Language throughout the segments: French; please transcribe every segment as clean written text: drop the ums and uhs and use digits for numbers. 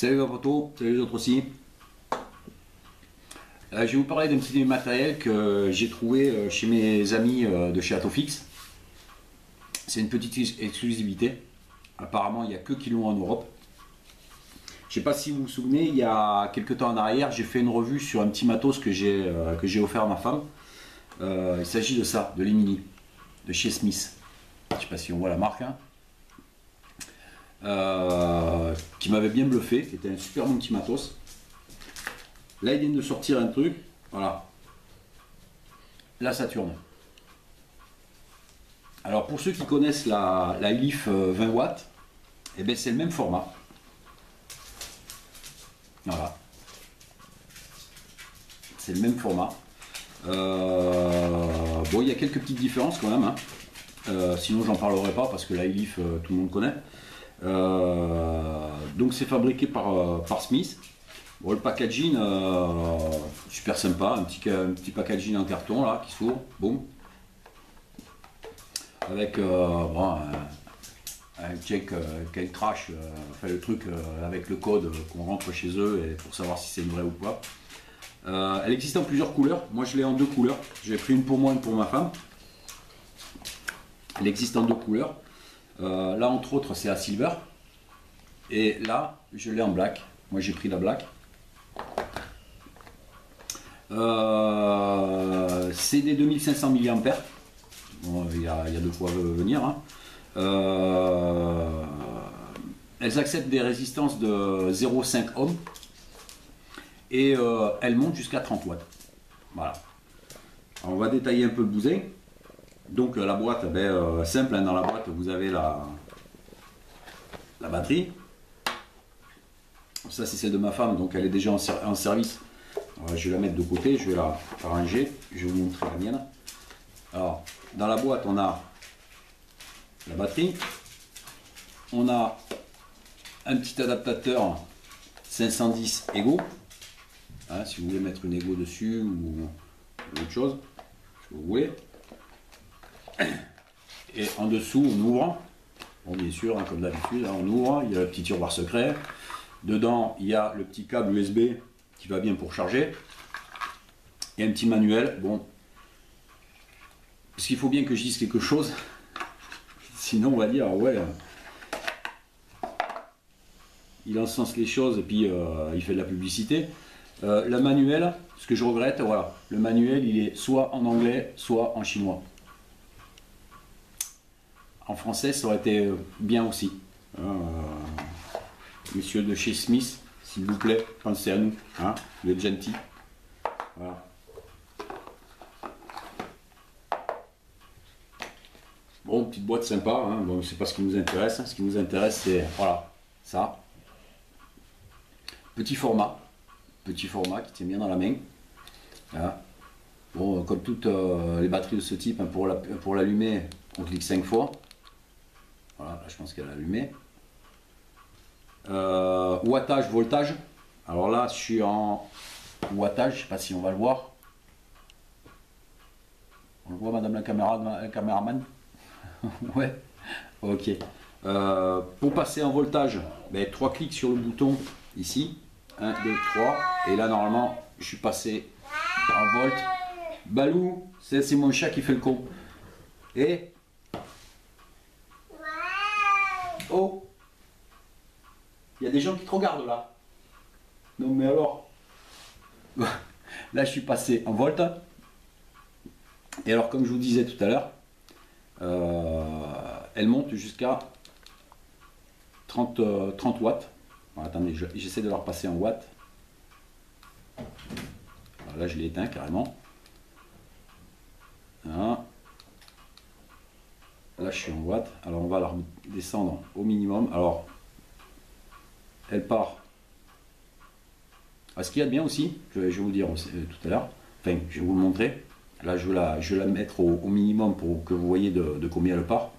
Salut les potos, salut les autres aussi. Je vais vous parler d'un petit matériel que j'ai trouvé chez mes amis de chez Atofix. C'est une petite exclusivité. Apparemment, il n'y a que qui l'ont en Europe. Je ne sais pas si vous vous souvenez, il y a quelques temps en arrière, j'ai fait une revue sur un petit matos que j'ai offert à ma femme. Il s'agit de ça, de l'Emily, de chez Smith. Je ne sais pas si on voit la marque. Hein. Qui m'avait bien bluffé, qui était un super bon petit matos. Là, ils viennent de sortir un truc, voilà. Là, ça tourne. Alors, pour ceux qui connaissent la Elif 20 watts, eh ben, c'est le même format. Voilà. C'est le même format. Bon, il y a quelques petites différences quand même. Hein. Sinon, j'en parlerai pas parce que la Elif, tout le monde connaît. Donc, c'est fabriqué par Smith. Bon, le packaging, super sympa, un petit packaging en carton là qui s'ouvre, boum, avec bon, un check quel trash, enfin le truc avec le code qu'on rentre chez eux et pour savoir si c'est une vraie ou pas. Elle existe en plusieurs couleurs, moi je l'ai en deux couleurs, j'ai pris une pour moi, une pour ma femme. Elle existe en deux couleurs, là entre autres c'est la silver et là je l'ai en black, moi j'ai pris la black. C'est des 2500 mAh. Bon, il y a deux fois venir. Hein. Elles acceptent des résistances de 0,5 ohms et elles montent jusqu'à 30 watts. Voilà. Alors, on va détailler un peu le bousin. Donc la boîte, ben, simple, hein, dans la boîte vous avez la batterie. Ça c'est celle de ma femme, donc elle est déjà en service. Alors, je vais la mettre de côté, je vais la ranger, je vais vous montrer la mienne. Alors, dans la boîte, on a la batterie, on a un petit adaptateur 510 Ego, hein, si vous voulez mettre une Ego dessus ou autre chose, si vous voulez. Et en dessous, on ouvre, bon, bien sûr, hein, comme d'habitude, hein, on ouvre, il y a le petit tiroir secret. Dedans, il y a le petit câble USB qui va bien pour charger et un petit manuel. Bon, parce qu'il faut bien que je dise quelque chose, sinon on va dire ouais, il encense les choses et puis il fait de la publicité. Le manuel, ce que je regrette, voilà, le manuel il est soit en anglais soit en chinois. En français ça aurait été bien aussi. Monsieur de chez Smith, s'il vous plaît, pensez à nous, hein, vous êtes gentil. Voilà. Bon, petite boîte sympa, hein. Bon, c'est pas ce qui nous intéresse, hein. Ce qui nous intéresse c'est, voilà, ça. Petit format qui tient bien dans la main. Voilà. Bon, comme toutes les batteries de ce type, hein, pour l'allumer, on clique 5 fois. Voilà, là je pense qu'elle a allumé. Wattage, voltage. Alors là, je suis en wattage, je sais pas si on va le voir. On le voit, madame la caméraman. Ouais, ok. Pour passer en voltage, ben, 3 clics sur le bouton ici. 1, 2, 3. Et là, normalement, je suis passé en volt. Balou, c'est mon chat qui fait le con. Et oh, il y a des gens qui te regardent là. Non mais alors. Là je suis passé en volt. Et alors comme je vous disais tout à l'heure, elle monte jusqu'à 30 watts. Alors, attendez, j'essaie de la repasser en watts. Alors, là je l'ai éteint carrément. Voilà. Là je suis en watts. Alors on va la descendre au minimum. Alors elle part. Ce qu'il y a de bien aussi, je vais vous dire tout à l'heure, enfin je vais vous le montrer. Là je vais la mettre au minimum pour que vous voyez de combien elle part.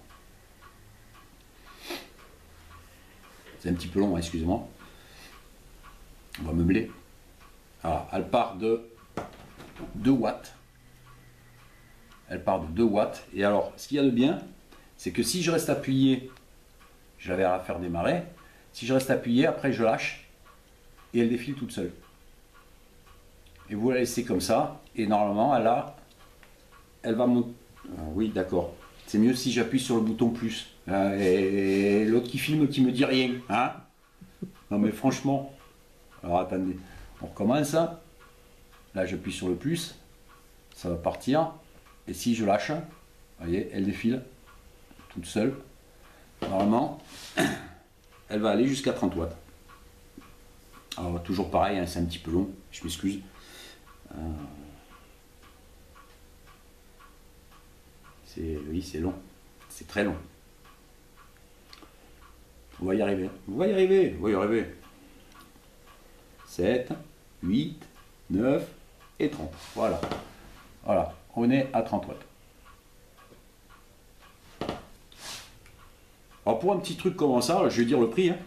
C'est un petit peu long, hein, excusez-moi. On va meubler. Alors elle part de 2 watts. Elle part de 2 watts. Et alors ce qu'il y a de bien, c'est que si je reste appuyé, je la vais la faire démarrer. Si je reste appuyé, après je lâche, et elle défile toute seule. Et vous la laissez comme ça, et normalement, elle va monter. Oui, d'accord. C'est mieux si j'appuie sur le bouton plus. Et l'autre qui filme qui me dit rien. Hein? Non mais franchement. Alors attendez. On recommence. Là, j'appuie sur le plus. Ça va partir. Et si je lâche, vous voyez, elle défile toute seule. Normalement, elle va aller jusqu'à 30 watts. Alors toujours pareil, hein, c'est un petit peu long, je m'excuse. Oui, c'est long, c'est très long. On va y arriver, on va y arriver, on va y arriver. 7, 8, 9 et 30. Voilà. Voilà, on est à 30 watts. Alors pour un petit truc comme ça, je vais dire le prix. Hein.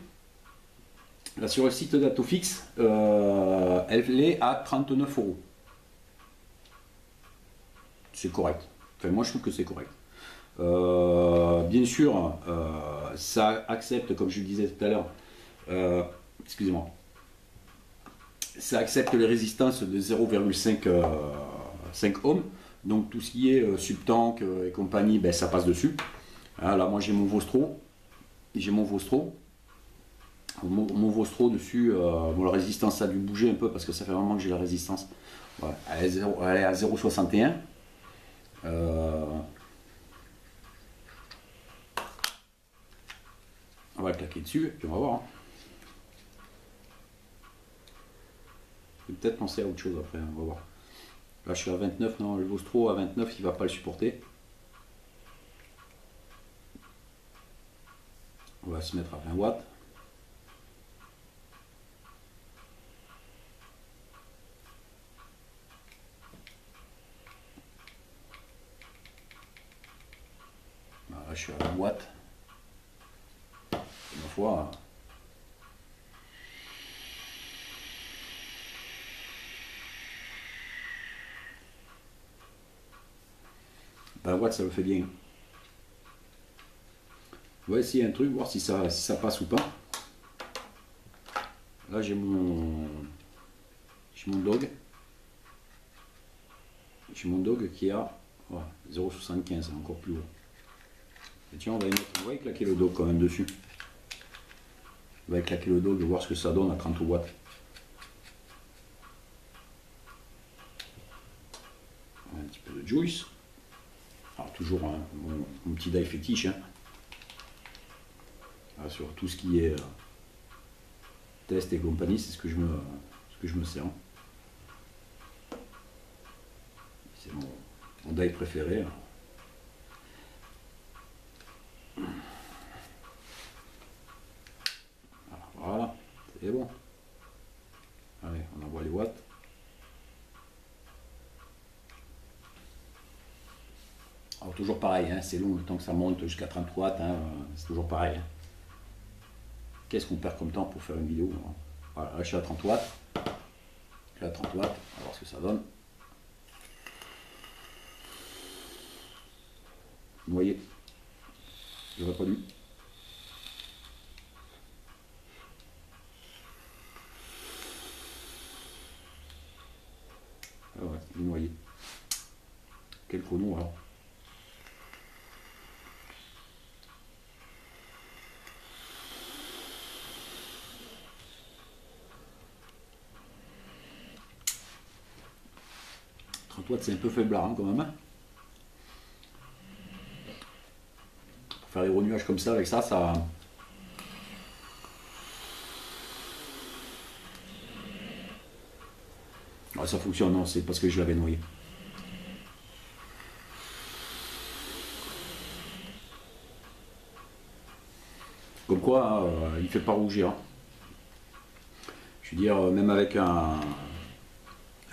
Là sur le site d'Atofix, elle est à 39 €. C'est correct. Enfin, moi je trouve que c'est correct. Bien sûr, ça accepte, comme je le disais tout à l'heure, excusez-moi, ça accepte les résistances de 0,5 ohms. Donc tout ce qui est subtank et compagnie, ben, ça passe dessus. Hein, là, moi j'ai mon Vostro. J'ai mon Vostro. Mon Vostro dessus, bon, la résistance a dû bouger un peu parce que ça fait vraiment que j'ai la résistance. Ouais, elle est à 0,61. On va claquer dessus et puis on va voir. Hein. Je vais peut-être penser à autre chose après, on va voir. Là je suis à 29, non, le Vostro à 29 il va pas le supporter. On va se mettre à 20 watts. Là je suis à 20 watts. Une fois. 20 watts ça le fait bien. On va essayer un truc, voir si ça passe ou pas. Là j'ai mon dog. J'ai mon dog qui a 0,75, encore plus haut. Et tiens, on va éclater le dog quand même dessus. On va éclater le dog et voir ce que ça donne à 30 watts. Un petit peu de juice. Alors toujours hein, mon petit die fétiche. Hein. Alors, sur tout ce qui est test et compagnie, c'est ce que je me sers. C'est mon die préféré. Voilà, c'est bon. Allez, on envoie les watts. Alors toujours pareil, hein, c'est long le temps que ça monte jusqu'à 30 watts, hein, c'est toujours pareil. Hein. Qu'est-ce qu'on perd comme temps pour faire une vidéo hein. Voilà, là je suis à 30 watts. Je suis à 30 watts, on va voir ce que ça donne. Vous voyez, j'aurais pas dû. Ah ouais, il est noyé. Quel chrono alors. Watts c'est un peu faiblard hein, quand même. Hein. Pour faire des gros nuages comme ça, avec ça, ouais, ça fonctionne, non, c'est parce que je l'avais noyé. Comme quoi, il fait pas rougir. Hein. Je veux dire, même avec un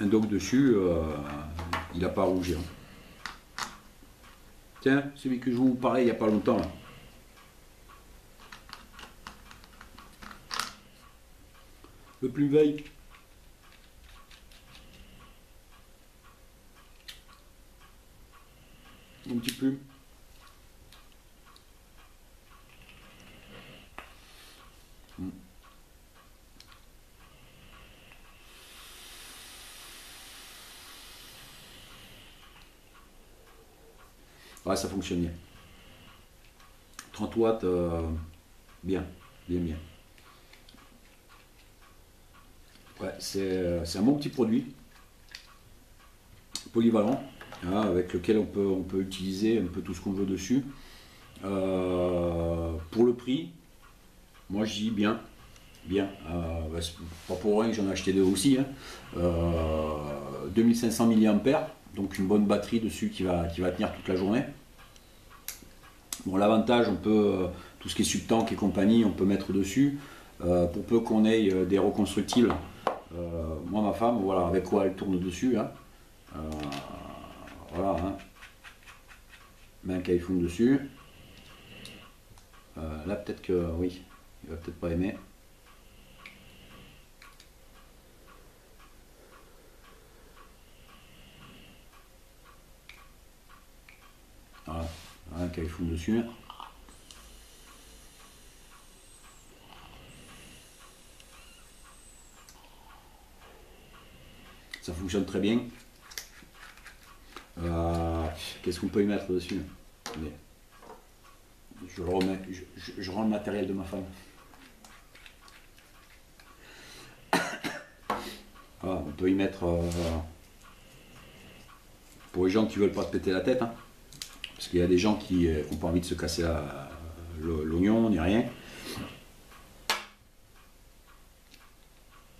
dog dessus, il n'a pas à rougir. Tiens, celui que je vous parlais il n'y a pas longtemps. Là. Le plume veille. Mon petit plume. Ouais, ça fonctionne bien. 30 watts, bien, bien, bien. Ouais, c'est un bon petit produit, polyvalent, hein, avec lequel on peut utiliser un peu tout ce qu'on veut dessus. Pour le prix, moi je dis bien, bien. Bah, c'est pas pour rien que j'en ai acheté deux aussi. Hein. 2500 mAh, donc une bonne batterie dessus qui va tenir toute la journée. Bon, l'avantage, on peut tout ce qui est subtank et compagnie, on peut mettre dessus. Pour peu qu'on ait des reconstructibles, moi ma femme, voilà, avec quoi elle tourne dessus. Hein. Voilà, hein. Met un Kaifun dessus. Là peut-être que oui, il va peut-être pas aimer. Voilà, un Kaifun dessus. Ça fonctionne très bien. Qu'est-ce qu'on peut y mettre dessus? Mais je le remets, je rends le matériel de ma femme. Voilà, on peut y mettre pour les gens qui veulent pas se péter la tête, hein, parce qu'il y a des gens qui n'ont pas envie de se casser l'oignon ni rien.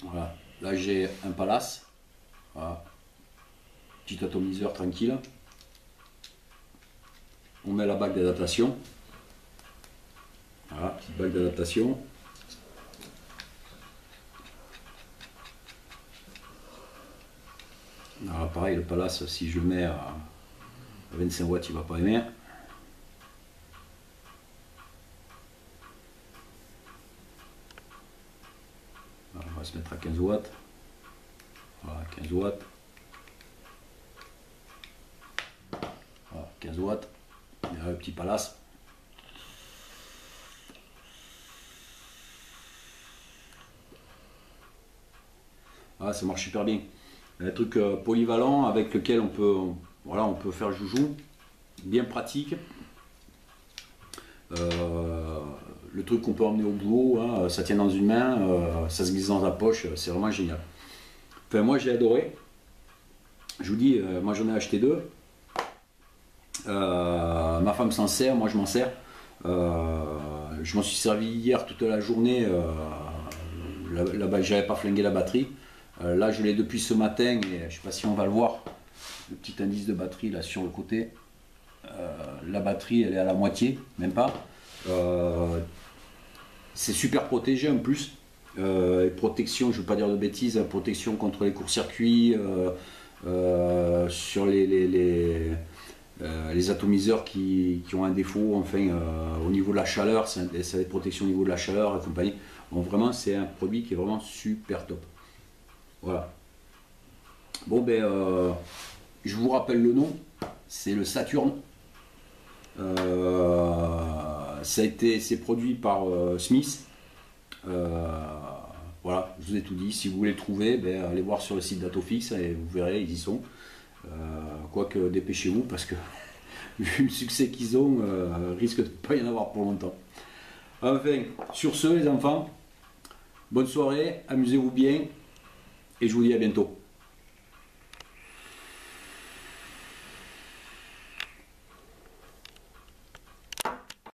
Voilà, là j'ai un Palace, voilà. Petit atomiseur tranquille. On met la bague d'adaptation. Voilà, petite bague d'adaptation. Alors pareil, le Palace, si je le mets à 25 watts, il ne va pas aimer. Alors, on va se mettre à 15 watts. Voilà, 15 watts. Voilà, 15 watts. Il y a le petit Palace. Ah, ça marche super bien. Un truc polyvalent avec lequel voilà, on peut faire joujou, bien pratique. Le truc qu'on peut emmener au boulot, hein, ça tient dans une main, ça se glisse dans la poche, c'est vraiment génial. Enfin, moi j'ai adoré. Je vous dis, moi j'en ai acheté deux. Ma femme s'en sert, moi je m'en sers. Je m'en suis servi hier toute la journée. J'avais pas flingué la batterie. Là je l'ai depuis ce matin et je ne sais pas si on va le voir. Le petit indice de batterie là sur le côté. La batterie elle est à la moitié, même pas. C'est super protégé en plus. Protection, je ne veux pas dire de bêtises, protection contre les courts-circuits, sur les atomiseurs qui ont un défaut, enfin au niveau de la chaleur, ça a des protections au niveau de la chaleur et compagnie. Donc vraiment c'est un produit qui est vraiment super top. Voilà. Bon ben je vous rappelle le nom, c'est le Saturn. C'est produit par Smith. Voilà, je vous ai tout dit. Si vous voulez le trouver, ben, allez voir sur le site d'Atofix et vous verrez, ils y sont. Quoique dépêchez-vous parce que vu le succès qu'ils ont, risque de ne pas y en avoir pour longtemps. Enfin, sur ce les enfants, bonne soirée, amusez-vous bien et je vous dis à bientôt.